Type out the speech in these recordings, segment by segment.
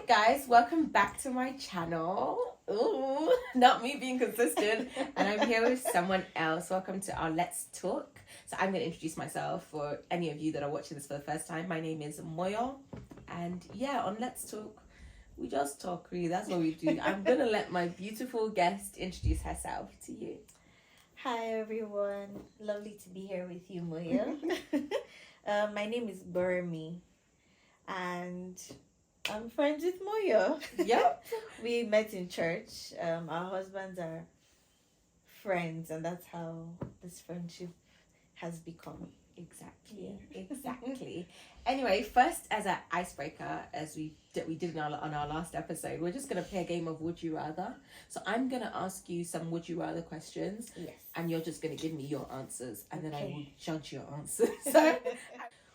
guys, welcome back to my channel. Ooh, not me being consistent. And I'm here with someone else. Welcome to our Let's Talk. So I'm going to introduce myself for any of you that are watching this for the first time. My name is Moyo. And yeah, on Let's Talk, we just talk, really. That's what we do. I'm going to let my beautiful guest introduce herself to you. Hi, everyone. Lovely to be here with you, Moyo. My name is Burmi. And I'm friends with Moyo. Yep. We met in church. Our husbands are friends, and that's how this friendship has become. Exactly. Anyway, first, as an icebreaker, as we did on our last episode, we're just going to play a game of Would You Rather. So I'm going to ask you some Would You Rather questions. Yes. And you're just going to give me your answers. And then I will judge your answers. So,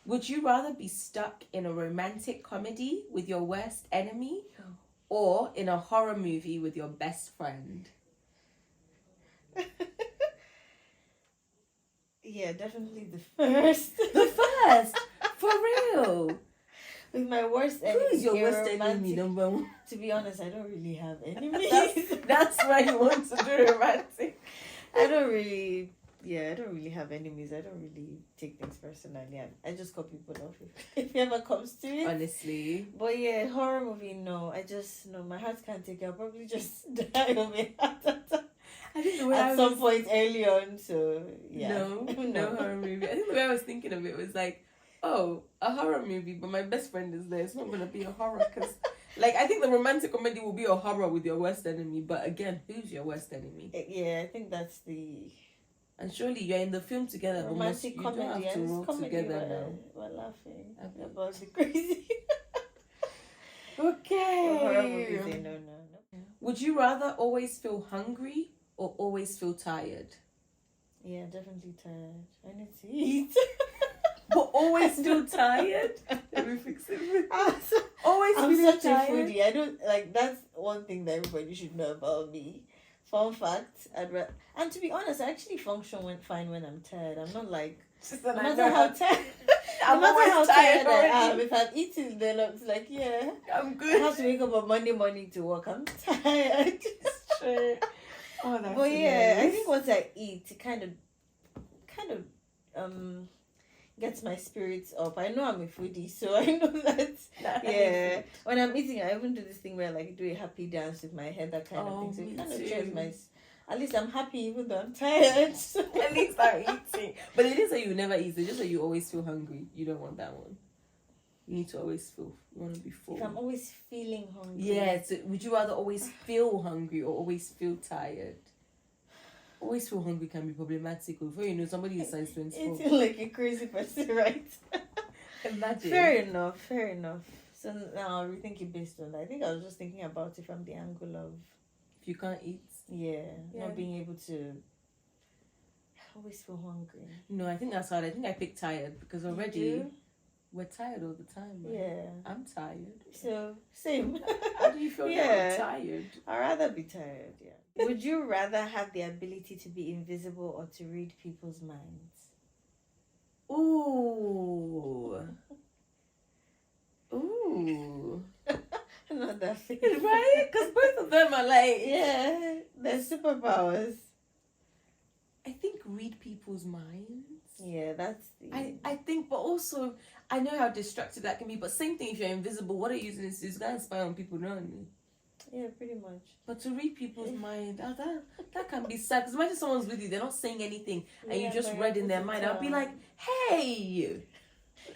would you rather be stuck in a romantic comedy with your worst enemy or in a horror movie with your best friend? Yeah, definitely the first. The first? For real? With my worst enemy. Who is your worst enemy, number one? To be honest, I don't really have enemies. That's why you want to do romantic. I don't really have enemies. I don't really take things personally. I just cut people off if it ever comes to it. Honestly. But yeah, horror movie, no. My heart can't take it. I'll probably just die of a heart attack. I think the way at some point early on, so yeah. No horror movie. I think the way I was thinking of it was like, oh, a horror movie, but my best friend is there. It's not going to be a horror because, like, I think the romantic comedy will be a horror with your worst enemy. But again, who's your worst enemy? Yeah, I think that's the... And surely you're in the film together, romantic but you don't have to roll together now. We're laughing about the crazy. Okay. Horror movies, no. Would you rather always feel hungry or always feel tired? Yeah, definitely tired. I need to eat. But always feel tired? Let me fix it. Always I'm feel such tired? a foodie. I don't like. That's one thing that everybody should know about me. Fun fact, and to be honest, I actually function fine when I'm tired. I'm not like, no matter how tired, I'm always tired I am. If I've eaten, then it's like, yeah, I'm good. I have to wake up on Monday morning to work. I'm tired. It's true. Oh, that's but hilarious. yeah, I think once I eat, it kind of gets my spirits up. I know I'm a foodie, so I know that. Yeah, when I'm eating, I even do this thing where I like do a happy dance with my head, that kind of thing. So it kind of cheers my. At least I'm happy, even though I'm tired. At least I'm eating. But it is that you never eat. It's just that you always feel hungry. You don't want that one. You need to always feel. You want to be full. If I'm always feeling hungry. Yeah. So would you rather always feel hungry or always feel tired? Always feel hungry can be problematic. Before you know, somebody is size 24. Eating like a crazy person, right? Imagine. Fair enough. So now I'll rethink it based on that. I think I was just thinking about it from the angle of... If you can't eat. Yeah. Not being able to... always feel hungry. No, I think that's hard. I think I picked tired because already we're tired all the time. Right? Yeah. I'm tired. So, same. How do you feel now? I'm tired. I'd rather be tired, yeah. Would you rather have the ability to be invisible or to read people's minds? Ooh. Not that face. Right? Because both of them are like... Yeah, they're superpowers. I think read people's minds. Yeah, that's the... I think, but also, I know how distracted that can be, but same thing if you're invisible, what are you using this guy and spy on people, don't you? Yeah, pretty much. But to read people's mind, that can be sad. Because imagine someone's with you, they're not saying anything, and you just read in their mind. I'll be like, hey!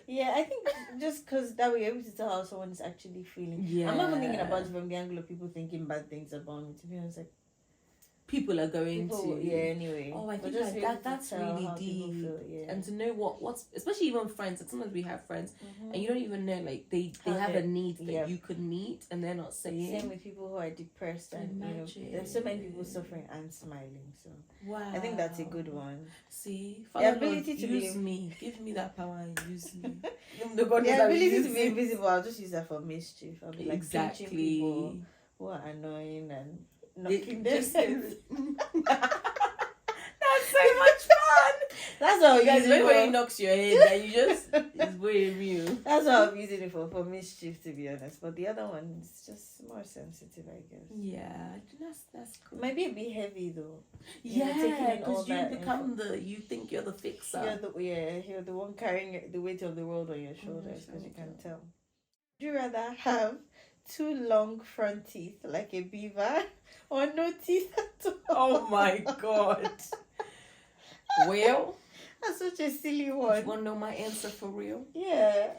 Yeah, I think just because that way you're able to tell how someone is actually feeling. Yeah. I'm not even thinking about it from the angle of people thinking bad things about me. To be honest, like people are going to. Yeah, anyway. Oh, I think that's really deep. Yeah. And to know what's especially even friends. Like sometimes we have friends, and you don't even know like they have a need that you could meet, and they're not saying. Same with people who are depressed, and there's so many people suffering and smiling. So wow, I think that's a good one. See, the ability to use me, give me that power and use me. The ability to be invisible, I'll just use that for mischief. I'll be like pinching exactly people who are annoying and knocking their heads. That's so much fun. That's what I'm Guys, using it when he for. knocks your head, and you just it's wearing you. That's what I'm using it for mischief, to be honest. But the other one is just more sensitive, I guess. Yeah, that's cool. Might be a bit heavy though. Yeah, because you become you think you're the fixer. You're the one carrying the weight of the world on your shoulders, because you can tell. Would you rather have 2 long front teeth like a beaver or no teeth at all? Oh my god. Well, that's such a silly you one. want to know my answer for real? Yeah.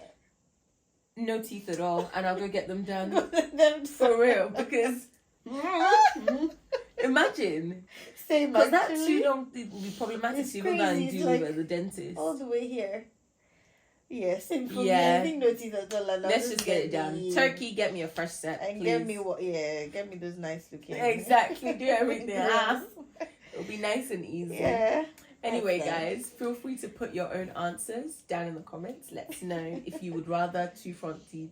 No teeth at all, and I'll go get them done. Them For real, because imagine. Same, because that actually. too long teeth will be problematic It's to even go and crazy, do it's at the dentist. all the way here. Yeah, same for me. Yeah. I think no teeth at all. Let's just get it done. Turkey, get me a fresh set, And please. get me those nice looking. Exactly, do everything. Yes. It'll be nice and easy. Yeah. Anyway, That's nice. guys, feel free to put your own answers down in the comments. Let us know if you would rather 2 front teeth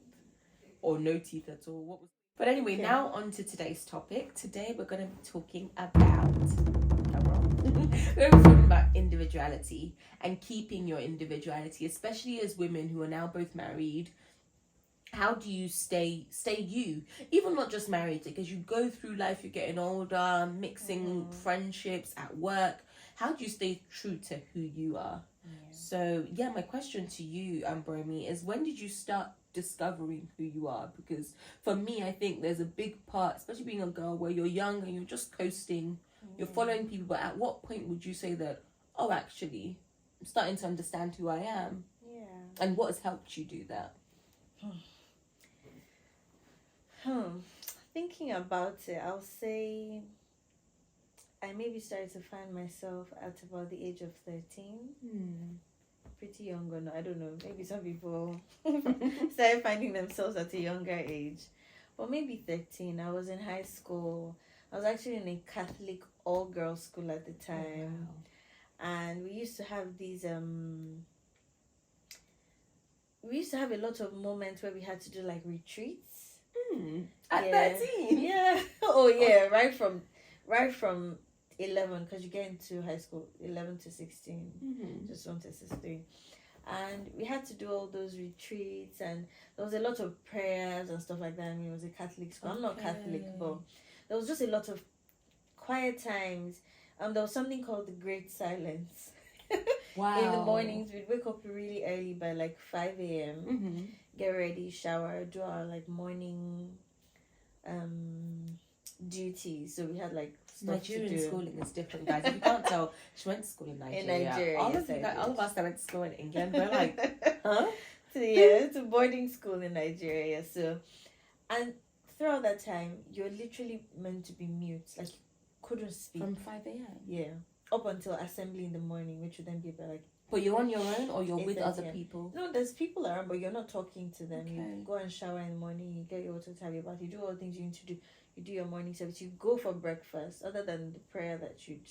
or no teeth at all. But anyway, now on to today's topic. Today we're going to be talking about we're talking about individuality and keeping your individuality, especially as women who are now both married. How do you stay you? Even not just married, because you go through life, you're getting older, mixing friendships at work. How do you stay true to who you are? Yeah. So, my question to you, Bromi, is when did you start discovering who you are? Because for me, I think there's a big part, especially being a girl, where you're young and you're just coasting, you're following people, but at what point would you say that, oh, actually, I'm starting to understand who I am? Yeah. And what has helped you do that? Thinking about it, I'll say I maybe started to find myself at about the age of 13. Pretty young or not, I don't know. Maybe some people started finding themselves at a younger age. But maybe 13. I was in high school. I was actually in a Catholic all-girls school at the time. Wow. And we used to have these... we used to have a lot of moments where we had to do like retreats. At 13? Yeah. Oh yeah, right from 11, because you get into high school 11 to 16, just 1 to 16, and we had to do all those retreats, and there was a lot of prayers and stuff like that. I mean, it was a Catholic school. I'm not Catholic, but there was just a lot of quiet times. There was something called the Great Silence. Wow. In the mornings, we'd wake up really early by like 5 a.m. Get ready, shower, do our like morning duties. So we had like stuff Nigerian to do. schooling is different, guys. If you can't tell, she went to school in Nigeria. All of us that went to school in England, we're like, huh? It's a boarding school in Nigeria. So, and throughout that time, you're literally meant to be mute, like you couldn't speak from 5 a.m. Yeah, up until assembly in the morning, which would then be about like. But you're on your own, or you're with other people? No, there's people around, but you're not talking to them. Okay. You go and shower in the morning, you get your water to have your bath, you do all the things you need to do. You do your morning service, you go for breakfast, other than the prayer that you'd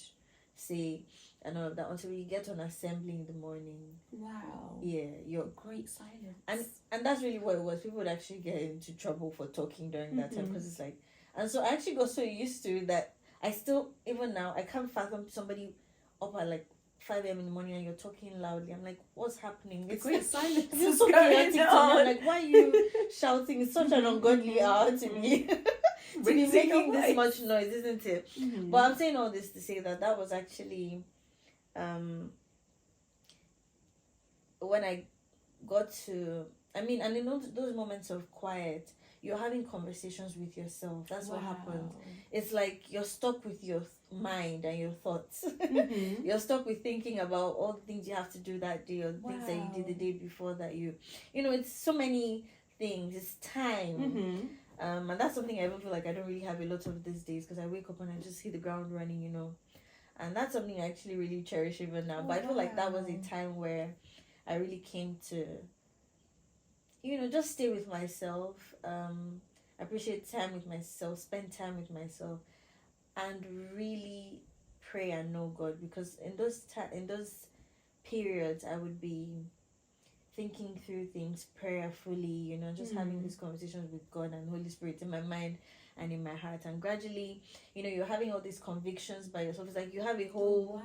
say and all of that, until you get on assembly in the morning. Wow. Yeah, you're great silence. And that's really what it was. People would actually get into trouble for talking during that time, because it's like, and so I actually got so used to it that I still, even now, I can't fathom somebody up at like 5 a.m. in the morning and you're talking loudly. I'm like, what's happening? It's great silence. It's so chaotic to me. I'm like, why are you shouting? It's such an ungodly hour to me. To be making this much noise, isn't it? But I'm saying all this to say that was actually when I got to, and in those moments of quiet, you're having conversations with yourself. That's what happens. It's like you're stuck with your mind and your thoughts. You're stuck with thinking about all the things you have to do that day, or the things that you did the day before that it's so many things. It's time. And that's something I even feel like I don't really have a lot of these days, because I wake up and I just hit the ground running, and that's something I actually really cherish even now. But I feel like that was a time where I really came to just stay with myself, appreciate time with myself, spend time with myself, and really pray and know God. Because in those periods, I would be thinking through things prayerfully, just having these conversations with God and Holy Spirit in my mind and in my heart. And gradually, you're having all these convictions by yourself. It's like you have a whole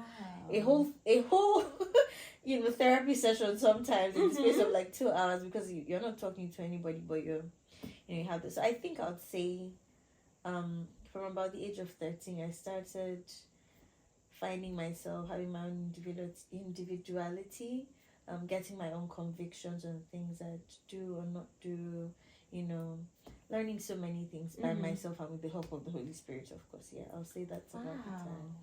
therapy session sometimes in the space of like 2 hours, because you're not talking to anybody, but you have this. So I think I would say from about the age of 13, I started finding myself, having my own individuality, getting my own convictions on things I do or not do, learning so many things by myself and with the help of the Holy Spirit, of course. Yeah, I'll say that's about the time.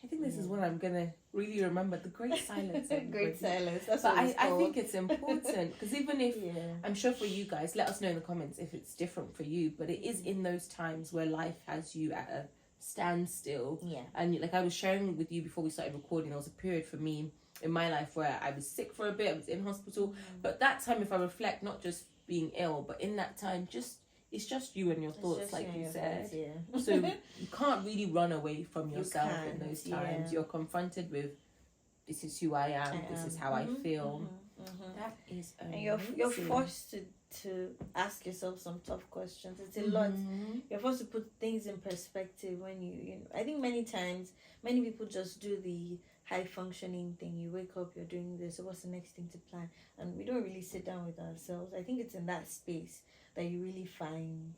I think this is what I'm going to really remember, the great silence. Great silence. That's but what I think it's important, because even if, I'm sure for you guys, let us know in the comments if it's different for you, but it is in those times where life has you at a standstill. Yeah. And like I was sharing with you before we started recording, there was a period for me in my life where I was sick for a bit, I was in hospital, but that time, if I reflect, not just being ill, but in that time, it's just you and your thoughts, like you said. So you can't really run away from yourself in those times. You're confronted with, this is who I am, this is how I feel. That is amazing. And you're forced to ask yourself some tough questions. It's a lot. You're forced to put things in perspective when you I think many times, many people just do the high functioning thing. You wake up, you're doing this, so what's the next thing to plan? And we don't really sit down with ourselves. I think it's in that space that you really find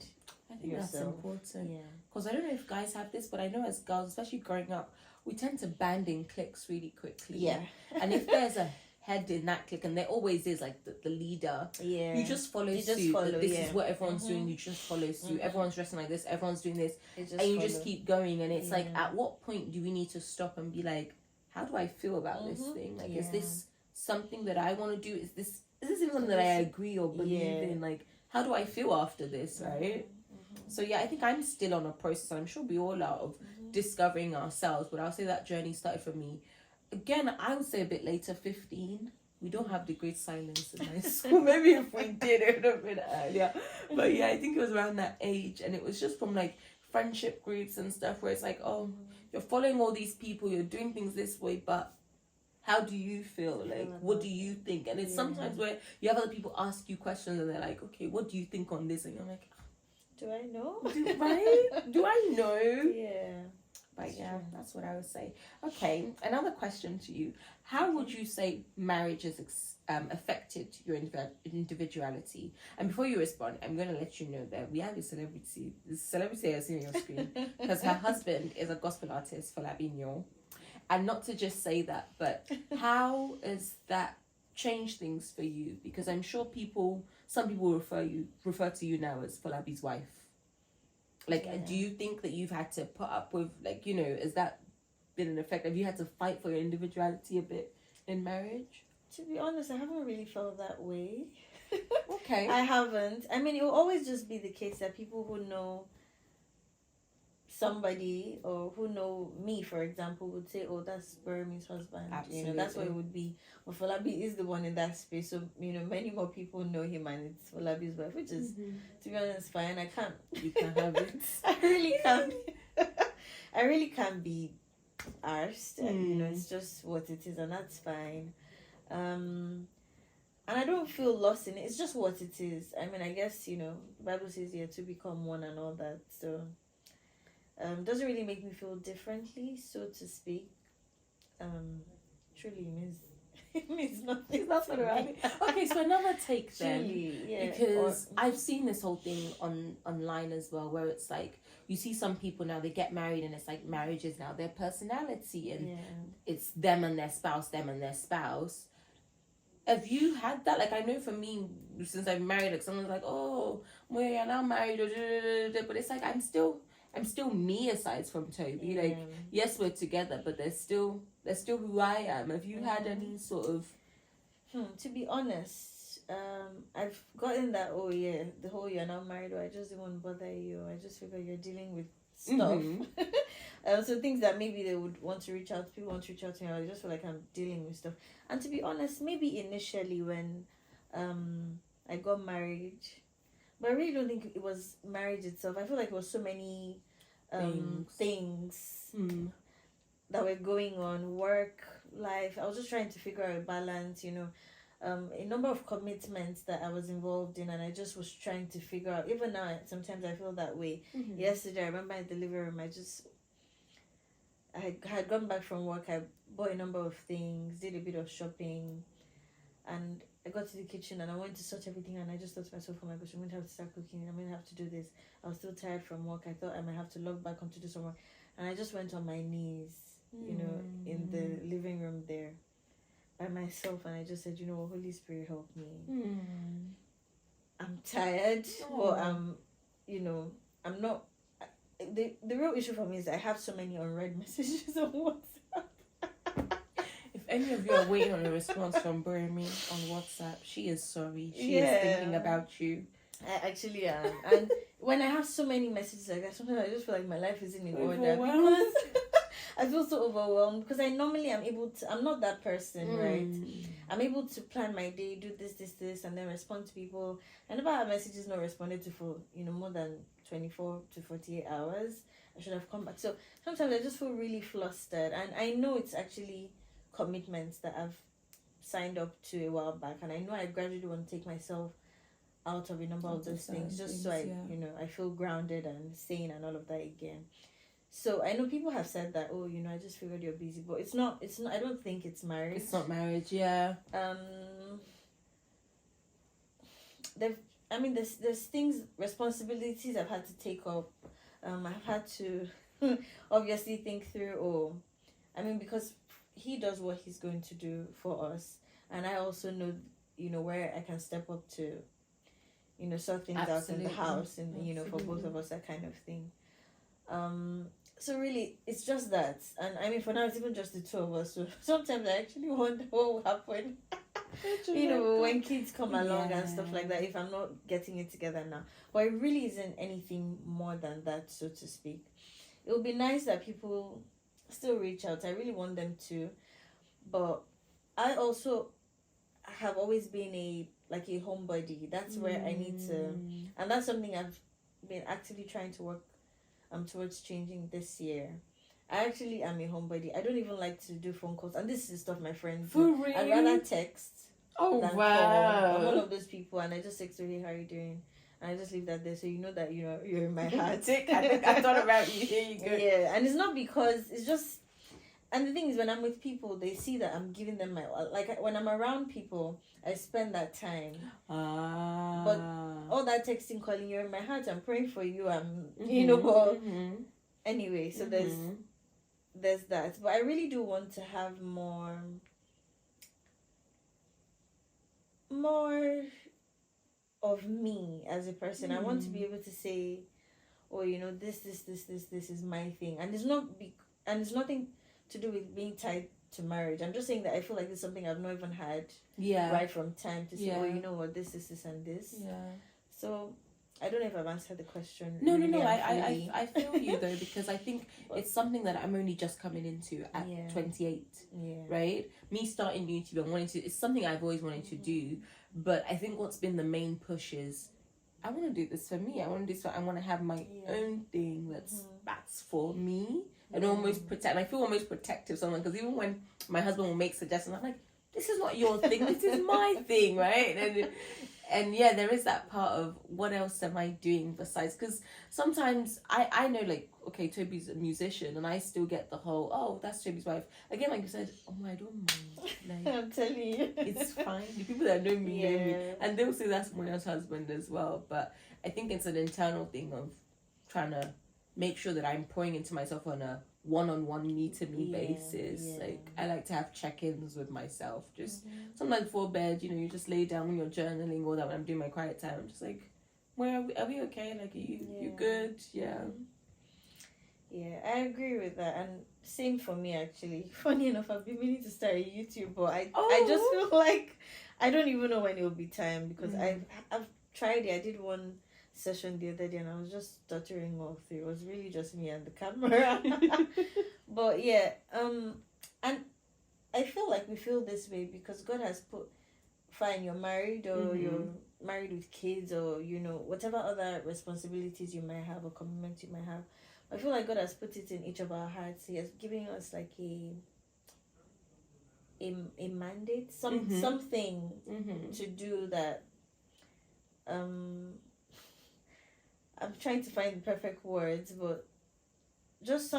I think yourself. That's important. Yeah. Because I don't know if guys have this, but I know as girls, especially growing up, we tend to band in cliques really quickly. Yeah. And if there's a head in that clique, and there always is, like the leader, you just follow suit. This is what everyone's doing, you just follow suit. Everyone's dressing like this, everyone's doing this, and you just keep going. And it's like, at what point do we need to stop and be like, how do I feel about this thing? Like, is this something that I want to do? Is this even something that I agree or believe in? Like, how do I feel after this, right? So yeah, I think I'm still on a process, and I'm sure we all are, of discovering ourselves. But I'll say that journey started for me, again, I would say a bit later, 15. We don't have the great silence in high school. Maybe if we did, it would have been earlier. But yeah, I think it was around that age, and it was just from like friendship groups and stuff where it's like, oh, you're following all these people, you're doing things this way, but how do you feel? Like, what do you think? And it's sometimes where you have other people ask you questions, and they're like, okay, what do you think on this? And you're like, do I know? Do I know? Yeah. But yeah, that's what I would say. Okay, another question to you. How would you say marriage has affected your individuality? And before you respond, I'm going to let you know that we have a celebrity. The celebrity I see on your screen, because her husband is a gospel artist, Falabinho. And not to just say that, but how has that changed things for you? Because I'm sure some people refer to you now as Falabi's wife. Like, do you think that you've had to put up with, like, has that been an effect? Have you had to fight for your individuality a bit in marriage? To be honest, I haven't really felt that way. Okay. I haven't. I mean, it will always just be the case that people who know somebody or who know me, for example, would say, oh, that's Bermie's husband. Absolutely. That's what it would be. But Falabi is the one in that space, so many more people know him, and it's Falabi's wife, which is, to be honest, fine. I can't. You can't have it. I really can't. I really can't be arsed. It's just what it is, and that's fine. And I don't feel lost in it. It's just what it is. I mean, I guess the Bible says here to become one and all that. So. Doesn't really make me feel differently, so to speak. Truly means nothing. That's what right. Okay, so another take then, truly, because I've seen this whole thing online as well, where it's like you see some people now, they get married, and it's like marriage is now their personality, and it's them and their spouse. Have you had that? Like, I know for me, since I'm married, like someone's like, oh, we're now married, but it's like I'm still me aside from Toby. Like, yes, we're together, but they're still who I am. Have you had any sort of? To be honest, I've gotten that. Oh yeah, the whole you're now married, or I just didn't want to bother you. I just figure you're dealing with stuff. So things that maybe they would want to reach out. People want to reach out to me. I just feel like I'm dealing with stuff. And to be honest, maybe initially when I got married. But I really don't think it was marriage itself. I feel like it was so many things that were going on, work, life. I was just trying to figure out a balance, a number of commitments that I was involved in, and I just was trying to figure out. Even now, sometimes I feel that way. Mm-hmm. Yesterday, I remember in the living room, I had gone back from work. I bought a number of things, did a bit of shopping, and I got to the kitchen and I wanted to sort everything, and I just thought to myself, oh my gosh, I'm going to have to start cooking. I'm going to have to do this. I was still tired from work. I thought I might have to log back on to do some work. And I just went on my knees, in the living room there by myself, and I just said, Holy Spirit, help me. I'm tired, but I'm not. The real issue for me is I have so many unread messages on WhatsApp. If any of you are waiting on a response from Burmy on WhatsApp, she is sorry. She is thinking about you. I actually am. And when I have so many messages like that, sometimes I just feel like my life isn't in order, because I feel so overwhelmed, because I normally am able to, I'm not that person, right? I'm able to plan my day, do this, and then respond to people. I never have messages not responded to for, more than 24 to 48 hours. I should have come back. So sometimes I just feel really flustered, and I know it's actually commitments that I've signed up to a while back, and I know I gradually want to take myself out of a number of those things, just so I feel grounded and sane and all of that again. So I know people have said that, I just figured you're busy, but it's not, I don't think it's marriage. It's not marriage, yeah. There's things, responsibilities I've had to take up. I've had to obviously think through, because he does what he's going to do for us, and I also know, where I can step up to, sort things out in the house, and for both of us, that kind of thing. So really, it's just that, and for now, it's even just the two of us. So sometimes I actually wonder what will happen, when kids come along and stuff like that. If I'm not getting it together now, but it really isn't anything more than that, so to speak. It would be nice that people still reach out. I really want them to, but I also have always been a homebody. That's where I need to, and that's something I've been actively trying to work towards changing this year. I actually am a homebody. I don't even like to do phone calls, and this is stuff my friends do. Really? I'd rather text than call. Wow. I'm one of those people, and I just text, hey, how are you doing? And I just leave that there, so you know that you're in my heart. I thought about you. Here you go. Yeah, and it's not because it's just. And the thing is, when I'm with people, they see that I'm giving them my... when I'm around people, I spend that time. But all that texting, calling, you're in my heart, I'm praying for you, but... Anyway, so there's that. But I really do want to have more of me as a person. I want to be able to say, this is my thing. And it's nothing to do with being tied to marriage. I'm just saying that I feel like it's something I've not even had right from time to say, you know what, this, and this. Yeah. So I don't know if I've answered the question. No. I feel you though, because I think it's something that I'm only just coming into at 28. Yeah. Right? Me starting YouTube, it's something I've always wanted to do, but I think what's been the main push is I want to do this for me. I want to have my own thing that's for me. And almost protect. And I feel almost protective of someone, because even when my husband will make suggestions, I'm like, this is not your thing, this is my thing, right? And there is that part of what else am I doing besides, because sometimes I know, okay, Toby's a musician, and I still get the whole, that's Toby's wife. Again, like you said, I don't mind. I'm telling you. It's fine. The people that know me know me. And they'll say that's someone else's husband as well. But I think it's an internal thing of trying to make sure that I'm pouring into myself on a one-on-one, me-to-me basis. I like to have check-ins with myself. Just sometimes before bed, you just lay down when you're journaling, or that when I'm doing my quiet time, I'm just like, where are we okay? Are you good? Yeah. Yeah, I agree with that. And same for me, actually. Funny enough, I've been meaning to start a YouTube, but I just feel like I don't even know when it will be time, because I've tried it. I did one session the other day, and I was just stuttering all through. It was really just me and the camera. But and I feel like we feel this way because God has put, fine, you're married, or you're married with kids, or whatever other responsibilities you might have or commitments you might have. I feel like God has put it in each of our hearts. He has given us like a a mandate, something to do that. I'm trying to find the perfect words, but just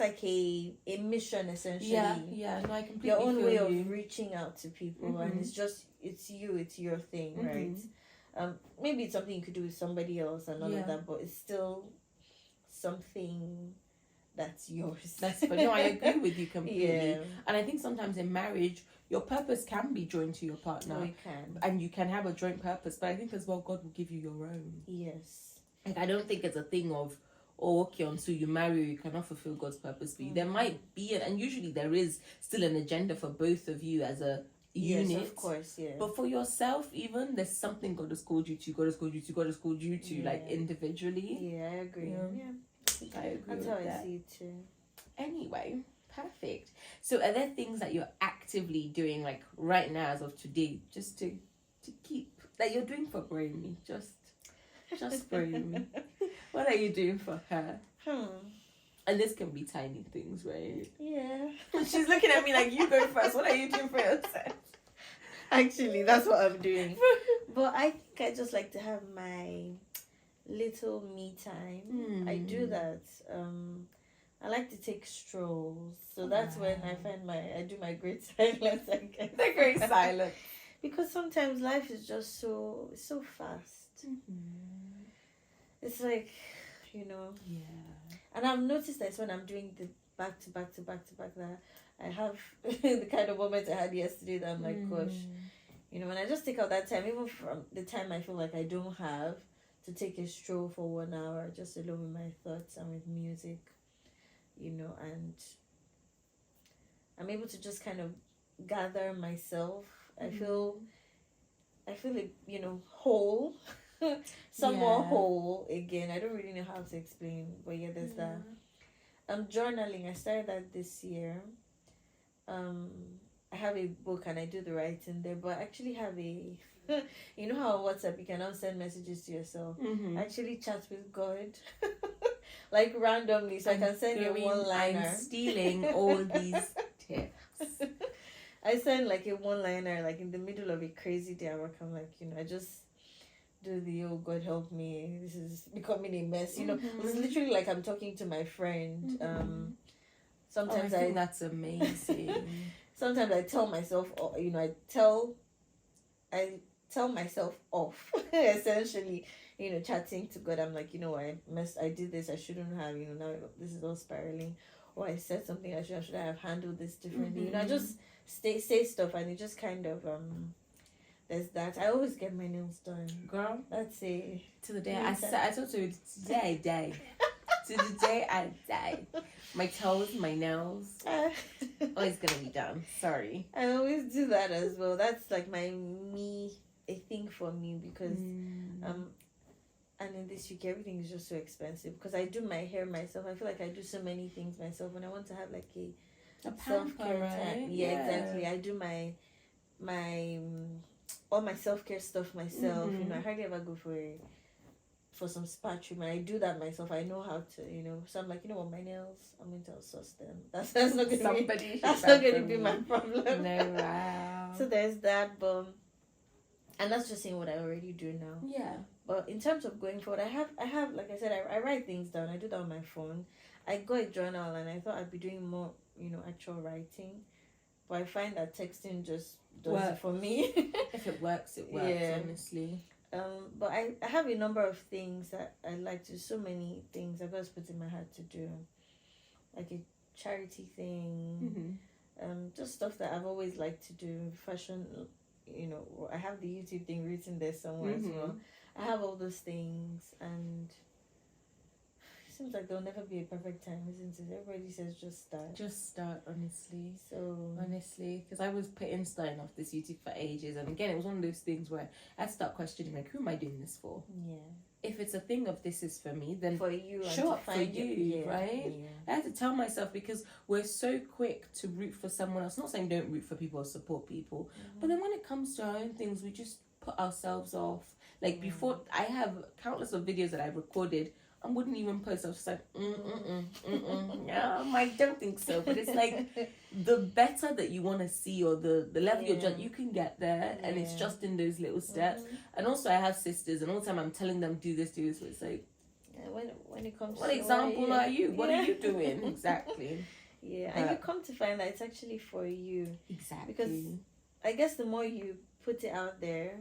like a mission, essentially. Yeah. No, I completely your own feel way you. of reaching out to people, and it's your thing, right? Maybe it's something you could do with somebody else and all of that, but it's still something that's yours. But no, I agree with you completely. Yeah. And I think sometimes in marriage, your purpose can be joined to your partner. Oh, it can. And you can have a joint purpose, but I think as well, God will give you your own. Yes. Like, I don't think it's a thing of, oh, okay, until you marry, you cannot fulfill God's purpose for you. There might be, and usually there is still an agenda for both of you as a unit. Yes, of course, yeah. But for yourself, even, there's something God has called you to, God has called you to, like, individually. Yeah, I agree. Yeah. I agree That's with how that. I see it too. Anyway, perfect. So are there things that you're actively doing, like, right now as of today, just to keep, that you're doing for Brahmi? Just Brahmi. What are you doing for her? And this can be tiny things, right? Yeah. She's looking at me like, you go first. What are you doing for yourself? Actually, that's what I'm doing. But I think I just like to have my little me time. I do that. I like to take strolls. So that's when I do my great silence, I guess. The great silence. Because sometimes life is just so fast. It's like, Yeah. And I've noticed that when I'm doing the back to back that I have the kind of moment I had yesterday that I'm like, gosh, when I just take out that time, even from the time I feel like I don't have, to take a stroll for 1 hour, just alone with my thoughts and with music, and I'm able to just kind of gather myself. I feel it, whole, somewhat whole again. I don't really know how to explain, but yeah, there's that. Journaling, I started that this year. I have a book and I do the writing there, but I actually have a you know how on WhatsApp you can now send messages to yourself. I actually chat with God like randomly, so I can send you a one-liner. I'm stealing all these tips. I send like a one-liner, like in the middle of a crazy day at work. I'm like, I just do the, oh God help me, this is becoming a mess. It's literally like I'm talking to my friend. Sometimes I think that's amazing. Sometimes I tell myself, I tell myself off, essentially, chatting to God. I'm like, I did this, I shouldn't have, now this is all spiraling. Or I said something I should have handled this differently. I just say stuff, and it just kind of, there's that. I always get my nails done. Girl. That's it. To the day I told you, today I die. To the day I die. My toes, my nails, always gonna be done. Sorry. I always do that as well. That's like a thing for me, because and in this UK everything is just so expensive, because I do my hair myself. I feel like I do so many things myself, and I want to have like a self-care time. Yeah, exactly. I do my all my self-care stuff myself. I hardly ever go for some spa treatment. I do that myself. I know how to, so I'm like, what, my nails, I'm going to outsource them. That's not going to be my problem. No, wow. So there's that, and that's just saying what I already do now. Yeah. But in terms of going forward, I have like I said, I write things down. I do that on my phone. I got a journal, and I thought I'd be doing more, actual writing. But I find that texting just does it for me. If it works, it works, honestly. But I have a number of things that I like to do. So many things I've just put in my head to do, like a charity thing, just stuff that I've always liked to do. Fashion, I have the YouTube thing written there somewhere as well. I have all those things, and it seems like there'll never be a perfect time, isn't it? Everybody says just start. Just start, honestly. So honestly, because I was starting off this YouTube for ages, and again, it was one of those things where I had to start questioning, like, who am I doing this for? Yeah. If it's a thing of this is for me, then for you, show up for you, right? Yeah. I had to tell myself, because we're so quick to root for someone else. Not saying don't root for people or support people, but then when it comes to our own things, we just put ourselves off. Like before, I have countless of videos that I've recorded I wouldn't even post. I was just like, yeah, I don't think so. But it's like the better that you want to see, or the level you're just, you can get there, and it's just in those little steps. And also, I have sisters, and all the time I'm telling them do this, but it's like, when it comes, what example are you? What are you doing exactly? Yeah, and you come to find that it's actually for you. Exactly. Because I guess the more you put it out there,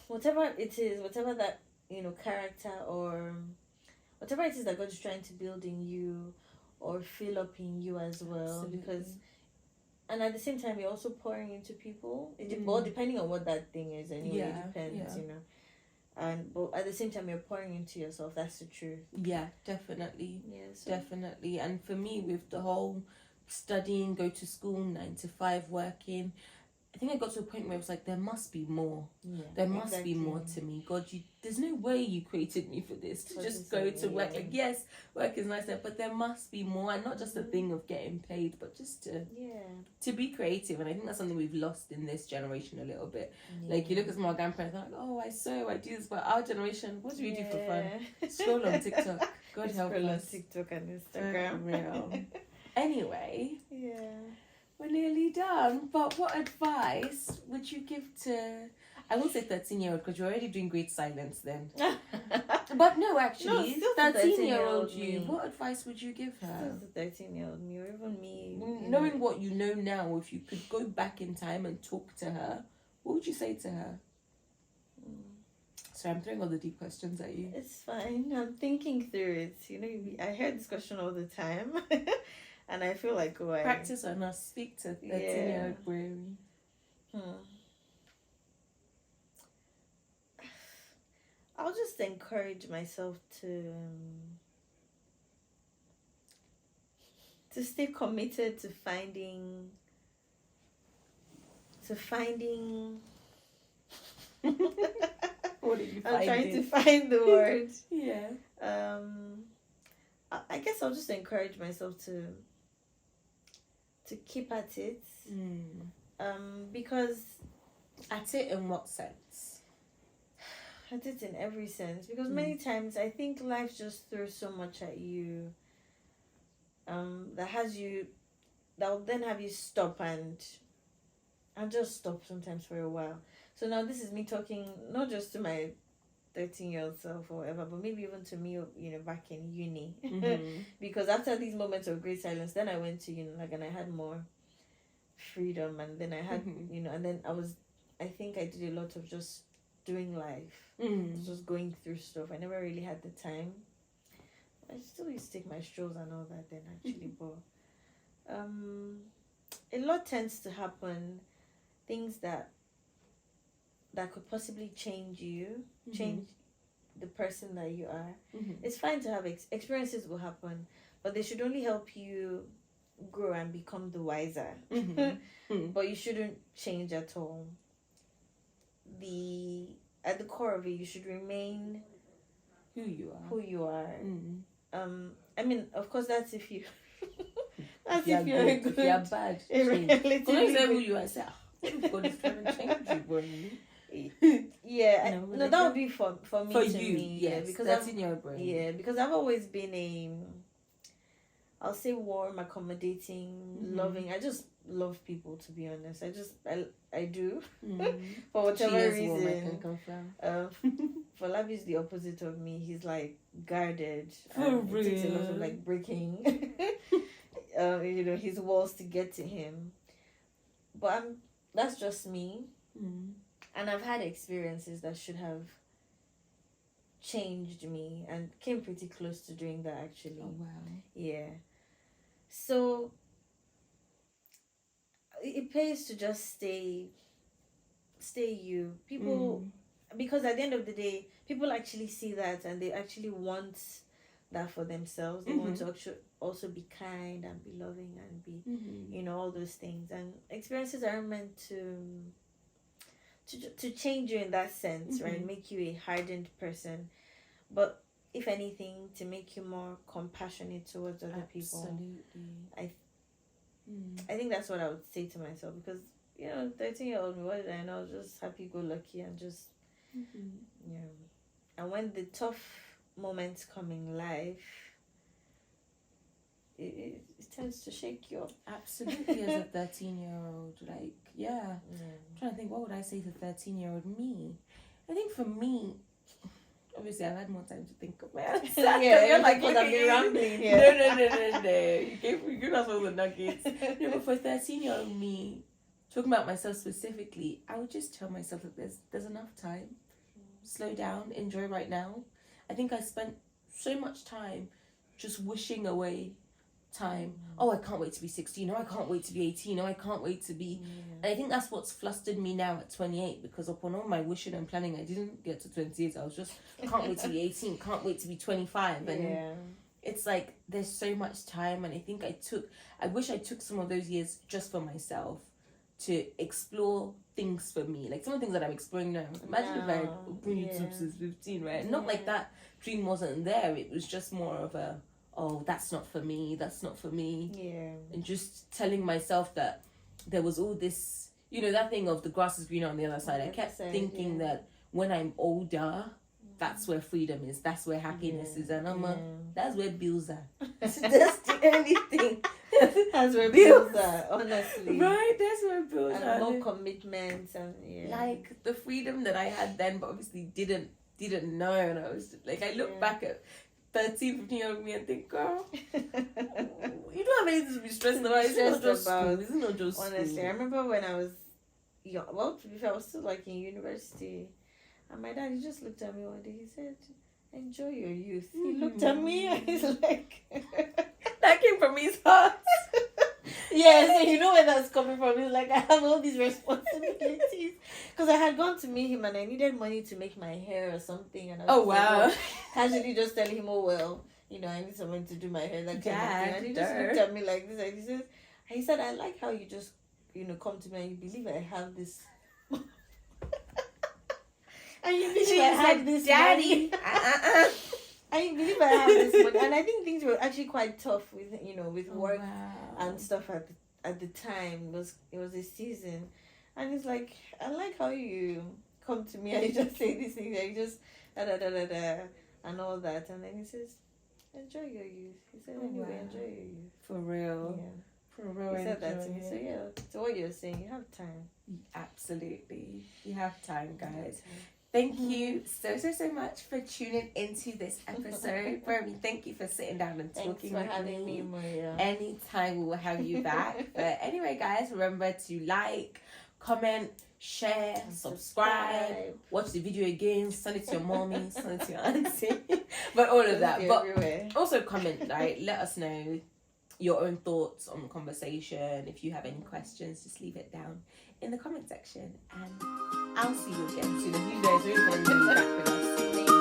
whatever it is, whatever that, character, or whatever it is that God is trying to build in you or fill up in you as well. Absolutely. Because, and at the same time, you're also pouring into people. Well, depending on what that thing is, anyway, it depends, but at the same time, you're pouring into yourself. That's the truth. Yeah, definitely. Yes, definitely. And for me, with the whole studying, go to school, 9 to 5, working, I think I got to a point where it was like, there must be more. Yeah, there must be more to me. God, there's no way you created me for this, to just go to work. Like, yes, work is nice there, but there must be more. And not just a thing of getting paid, but just to be creative. And I think that's something we've lost in this generation a little bit. Yeah. Like, you look at some of our grandparents, like, oh, I sew, I do this. But our generation, what do we do for fun? Scroll on TikTok. God help us. Scroll on TikTok and Instagram. Real. Anyway. Yeah. We're nearly done, but what advice would you give to, I won't say 13-year-old because you're already doing great silence then. But no, actually, 13-year-old you, what advice would you give her? Still the 13-year-old me, or even me. Knowing what you know now, if you could go back in time and talk to her, what would you say to her? So I'm throwing all the deep questions at you. It's fine. I'm thinking through it. I hear this question all the time. And I feel like, practice on us. Speak to 13-year-old Brary. I'll just encourage myself to stay committed to finding. What are you finding? I'm trying to find the word. Yeah. I guess I'll just encourage myself to keep at it. Because at it in what sense? At it in every sense. Because many times I think life just throws so much at you that will then have you stop and just stop sometimes for a while. So now this is me talking not just to my 13-year-old self or whatever, but maybe even to me, back in uni. Because after these moments of great silence, then I went to, and I had more freedom, and then I had, and then I think I did a lot of just doing life, just going through stuff. I never really had the time. I still used to take my strolls and all that then, actually, but a lot tends to happen, things that could possibly change you, change the person that you are. It's fine to have experiences will happen, but they should only help you grow and become the wiser. But you shouldn't change at all. At the core of it, you should remain who you are. I mean, of course, that's if you. If you're good. If you're bad, change. Don't say who you are. Say, God is trying to change you, boy. No, that would be for me. For to you, me, yes, because that's in your brain. Yeah, because I've always been I'll say warm, accommodating, loving. I just love people, to be honest. I do. For whatever reason. Warm, I can confirm. Falabi is the opposite of me. He's like guarded. For real. It takes a lot of like breaking his walls to get to him. But that's just me. And I've had experiences that should have changed me and came pretty close to doing that, actually. Oh, wow. Yeah. So it pays to just stay you. People, because at the end of the day, people actually see that and they actually want that for themselves. They want to also be kind and be loving and be, all those things. And experiences aren't meant to change you in that sense, right? Make you a hardened person, but if anything, to make you more compassionate towards other people. Absolutely. I think that's what I would say to myself, because 13-year-old me, what did I know? Just happy go lucky and just and when the tough moments come in life, it tends to shake you up. Absolutely, as a 13-year-old, like, yeah. I'm trying to think, what would I say to 13-year-old me? I think for me, obviously, I've had more time to think of my answer. Yeah, you're like, because I've been rambling here. No. You gave us all the nuggets. No, but for 13-year-old me, talking about myself specifically, I would just tell myself that there's enough time. Slow down, enjoy right now. I think I spent so much time just wishing away time. Oh, I can't wait to be 16. No, I can't wait to be 18. No, I can't wait to be... And I think that's what's flustered me now at 28, because upon all my wishing and planning, I didn't get to 28. I was just, can't wait to be 18, can't wait to be 25. And it's like, there's so much time. And I think I wish I took some of those years just for myself to explore things for me. Like some of the things that I'm exploring now. Imagine if I had opened YouTube since 15, right? Not like that dream wasn't there. It was just more of a, oh, that's not for me. Yeah. And just telling myself that there was all this, that thing of the grass is greener on the other side. I kept thinking that when I'm older, that's where freedom is. That's where happiness is. And that's where bills are. That's the only thing. That's where bills are, honestly. Right, that's where bills and are. And more commitments and like the freedom that I had then, but obviously didn't know. And I was like, I look back at 13, 15-year-old me and think, girl, you don't have anything to be stressed about. It's not just school. It's not just honestly, school. I remember when I was young, well, to be fair, I was still like in university, and my dad, he just looked at me one day, he said, enjoy your youth. He looked at me and he's like... That came from his heart. Yeah, so you know where that's coming from. He's like, I have all these responsibilities. Because I had gone to meet him and I needed money to make my hair or something. And I was casually just telling him, oh, well, I need someone to do my hair, that kind of thing. And he just looked at me like this and he said, I like how you just, come to me and you believe I have this... and you believe I have this Daddy. I believe I have this money, and I think things were actually quite tough with with work and stuff at the time. It was a season, and it's like, I like how you come to me and you just say these things and you just da and all that, and then he says, enjoy your youth. He said, anyway, enjoy your youth. For real. Yeah. For real. He said that to me. So what you're saying, you have time. Absolutely, you have time, guys. Thank you so much for tuning into this episode. Romy, thank you for sitting down and talking with having me, Maria. Anytime we will have you back. But anyway, guys, remember to like, comment, share, subscribe, watch the video again, send it to your mommy, send it to your auntie, but all of that. But everywhere. Also comment, right? Let us know your own thoughts on the conversation. If you have any questions, just leave it down in the comment section, and I'll see you again soon. If you guys are really going to be back with us.